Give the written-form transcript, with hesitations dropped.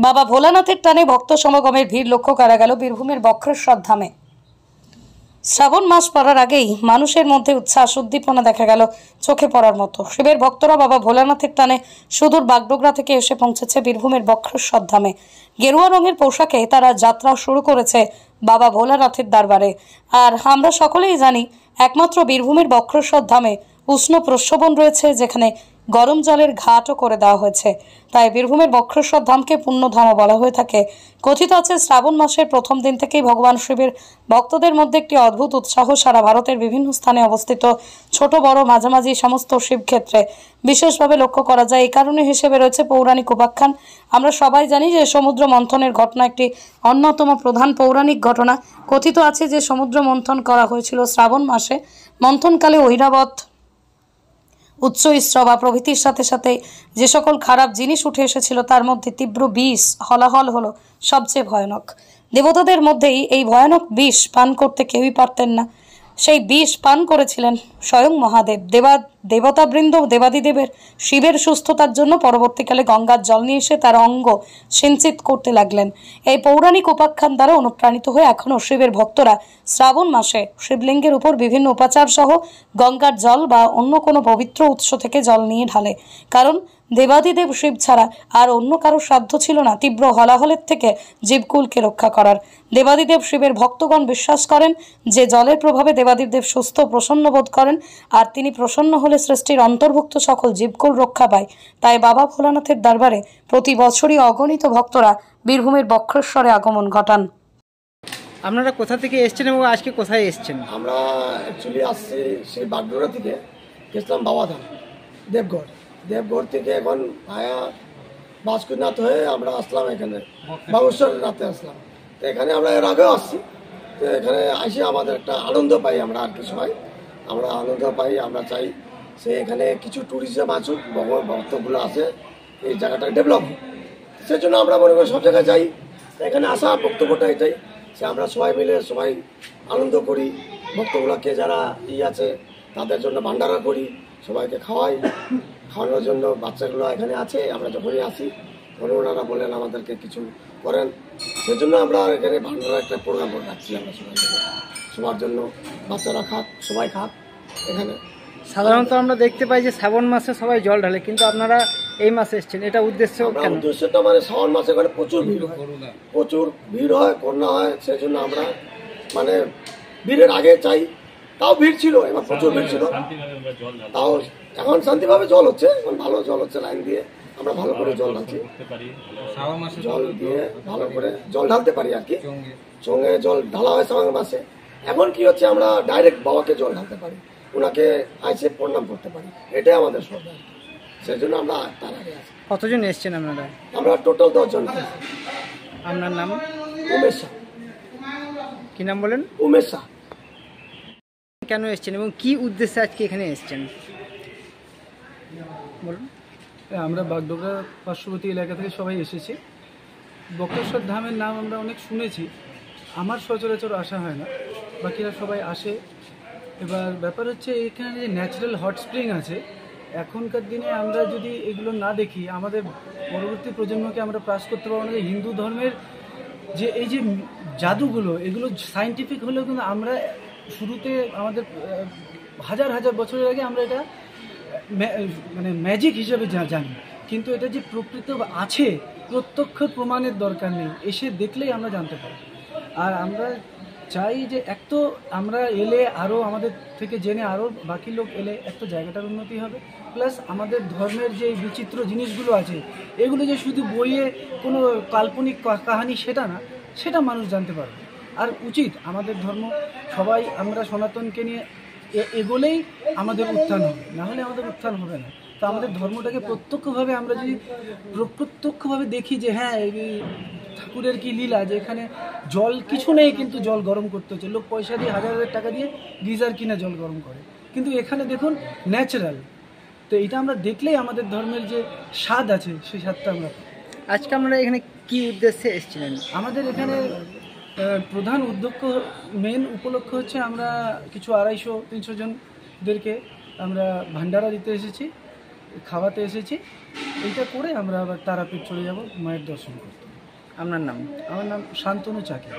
বাবা ভোলানাথের টানে ভক্ত সমাগমের ভিড় লক্ষ্য করা গেল বীরভূমের বক্রেশ্বর ধামে। শ্রাবণ মাস পড়ার আগেই মানুষের মধ্যে উচ্ছ্বাস উদ্দীপনা দেখা গেল চোখে পড়ার মতো। শিবের ভক্তরা বাবা ভোলানাথের টানে সুদূর বাগডোগরা থেকে এসে পৌঁছেছে বীরভূমের বক্রেশ্বর ধামে। গেরুয়া রঙের পোশাকে তারা যাত্রা শুরু করেছে বাবা ভোলানাথের দরবারে। আর আমরা সকলেই জানি একমাত্র বীরভূমের বক্রেশ্বর ধামে উষ্ণ প্রস্রবণ রয়েছে, যেখানে গরম জলের ঘাটও করে দেওয়া হয়েছে। তাই বীরভূমের বক্রেশ্বর ধামকে পুণ্যধামও বলা হয়ে থাকে। কথিত আছে শ্রাবণ মাসের প্রথম দিন থেকেই ভগবান শিবের ভক্তদের মধ্যে একটি অদ্ভুত উৎসাহ সারা ভারতের বিভিন্ন স্থানে অবস্থিত ছোট বড় মাঝামাঝি সমস্ত শিবক্ষেত্রে বিশেষভাবে লক্ষ্য করা যায়। এই কারণে হিসেবে রয়েছে পৌরাণিক উপাখ্যান। আমরা সবাই জানি যে সমুদ্র মন্থনের ঘটনা একটি অন্যতম প্রধান পৌরাণিক ঘটনা। কথিত আছে যে সমুদ্র মন্থন করা হয়েছিল শ্রাবণ মাসে। মন্থনকালে ঐরাবত, উচ্চ ইস্রবা প্রভৃতির সাথে সাথে যে সকল খারাপ জিনিস উঠে এসেছিল তার মধ্যে তীব্র বিষ হলাহল হলো সবচেয়ে ভয়ানক। দেবতাদের মধ্যেই এই ভয়ানক বিষ পান করতে কেউই পারতেন না। সেই বিষ পান করেছিলেন স্বয়ং মহাদেব। দেবতাবৃন্দ দেবাদিদেবের শিবের সুস্থতার জন্য পরবর্তীকালে গঙ্গার জল নিয়ে এসে তার অঙ্গ সিঞ্চিত করতে লাগলেন। এই পৌরাণিক উপাখ্যান দ্বারা অনুপ্রাণিত হয়ে এখনও শিবের ভক্তরা শ্রাবণ মাসে শিবলিঙ্গের উপর বিভিন্ন উপাচার সহ গঙ্গার জল বা অন্য কোনো পবিত্র উৎস থেকে জল নিয়ে ঢালে। কারণ দেবাদিদেব শিব ছাড়া আর অন্য কারো সাধ্য ছিল না তীব্র হলাহলের থেকে জীবকুলকে রক্ষা করার। দেবাদিদেব শিবের ভক্তগণ বিশ্বাস করেন যে জলের প্রভাবে দেবাদিদেব সুস্থ প্রসন্ন বোধ করেন, আর তিনি প্রসন্ন হলে সৃষ্টির অন্তর্ভুক্ত সকল জীবকুল রক্ষা পায়। তাই বাবা ভোলানাথের দরবারে প্রতি বছরই অগণিত ভক্তরা বীরভূমের বক্রেশ্বরে আগমন ঘটান। আপনারা কোথা থেকে এসেছেন এবং আজকে কোথায় এসেছেন? আমরা অ্যাকচুয়ালি আসছি সেই বাগডোগরা থেকে, গেছিলাম বাবাধাম দেবগড় থেকে এখন ভায়া বাসুকিনাথ হয়ে আমরা আসলাম এখানে বাবুশ্বর রাতে আসলাম। তো এখানে আমরা এর আগেও আসছি। তো এখানে আসি আমাদের একটা আনন্দ পাই, আমরা আর কি সবাই আমরা আনন্দ পাই। আমরা চাই সে এখানে কিছু ট্যুরিজম আসুক, ভক্তগুলো আছে, এই জায়গাটা ডেভেলপ হোক। সেই জন্য আমরা মনে করি সব জায়গায় যাই। এখানে আসা বক্তব্যটা এটাই, সে আমরা সবাই মিলে সবাই আনন্দ করি। ভক্তগুলোকে যারা আছে তাদের জন্য ভান্ডারা করি, সবাইকে খাওয়ানোর জন্য বাচ্চাগুলো এখানে আছে। আমরা যখনই আসি তখন ওনারা বলেন আমাদেরকে কিছু করেন, সেজন্য আমরা এখানে ভান্ডারা একটা প্রোগ্রাম করে রাখছি। আমরা সবার জন্য বাচ্চারা খাক, সবাই খাক। এখানে সাধারণত আমরা দেখতে পাই যে শ্রাবণ মাসে সবাই জল ঢালে, কিন্তু আপনারা এই মাসে এসেছেন, এটা উদ্দেশ্য কেন? উদ্দেশ্যটা মানে শ্রাবণ মাসে এখানে প্রচুর ভিড় হয়, করোনা হয়। সেই জন্য আমরা মানে ভিড়ের আগে চাই। তাও ভিড় ছিল, এবার প্রচুর ভিড় ছিল, তাও এখন শান্তিভাবে জল হচ্ছে, এখন ভালো জল হচ্ছে। লাইন দিয়ে আমরা ভালো করে জল ঢালছি, জল দিয়ে ভালো করে জল ঢালতে পারি আর কি। সঙ্গে জল ঢালা হয় শ্রাবণ মাসে। এখন কি হচ্ছে, আমরা ডাইরেক্ট বাবাকে জল ঢালতে পারি, ওনাকে আইসে প্রণাম করতে পারি, এটাই আমাদের সরকার। সেই জন্য আমরা তার আগে আছি। কতজন এসছেন আপনারা? আমরা টোটাল 10 জন। আপনার নাম? উমেশ শাহ। কি নাম বলেন? উমেশ শাহ। কেন এসছেন এবং কি উদ্দেশ্যে আজকে এখানে এসছেন বলুন। আমরা বাগডোগরা পার্শ্ববর্তী এলাকা থেকে সবাই এসেছি। বক্রেশ্বর ধামের নাম আমরা অনেক শুনেছি, আমার সচরাচর আসা হয় না, বাকিরা সবাই আসে। এবার ব্যাপার হচ্ছে এখানে যে ন্যাচারাল হট স্প্রিং আছে, এখনকার দিনে আমরা যদি এগুলো না দেখি আমাদের পরবর্তী প্রজন্মকে আমরা পাস করতে পারবো না যে হিন্দু ধর্মের যে এই যে জাদুগুলো, এগুলো সায়েন্টিফিক হলেও কিন্তু আমরা শুরুতে আমাদের হাজার হাজার বছরের আগে আমরা এটা মানে ম্যাজিক হিসেবে জানি, কিন্তু এটা যে প্রকৃত আছে প্রত্যক্ষ প্রমাণের দরকার নেই, এসে দেখলেই আমরা জানতে পারি। আর আমরা চাই যে এক তো আমরা এলে আরও আমাদের থেকে জেনে আরও বাকি লোক এলে এক তো জায়গাটার উন্নতি হবে, প্লাস আমাদের ধর্মের যে বিচিত্র জিনিসগুলো আছে এগুলো যে শুধু বইয়ে কোনো কাল্পনিক কাহিনী সেটা না, সেটা মানুষ জানতে পারবে। আর উচিত আমাদের ধর্ম সবাই আমরা সনাতনকে নিয়ে এগোলেই আমাদের উত্থান হবে, নাহলে আমাদের উত্থান হবে না। তো আমাদের ধর্মটাকে প্রত্যক্ষভাবে আমরা যদি প্রত্যক্ষভাবে দেখি যে হ্যাঁ এই ঠাকুরের কি লীলা, যে এখানে জল কিছু নেই কিন্তু জল গরম করতে হচ্ছে, লোক পয়সা দিয়ে হাজার হাজার টাকা দিয়ে গিজার কিনে জল গরম করে, কিন্তু এখানে দেখুন ন্যাচারাল। তো এটা আমরা দেখলেই আমাদের ধর্মের যে স্বাদ আছে সেই স্বাদটা আমরা। আজকে আমরা এখানে কি উদ্দেশ্যে এসেছিলেন? আমাদের এখানে প্রধান মেন উপলক্ষ হচ্ছে আমরা কিছু 250-300 জনদেরকে আমরা ভান্ডারা দিতে এসেছি, খাওয়াতে এসেছি। এইটা করে আমরা আবার তারাপীঠ চলে যাব মায়ের দর্শন করতে। আপনার নাম? আমার নাম শান্তনু চাকি।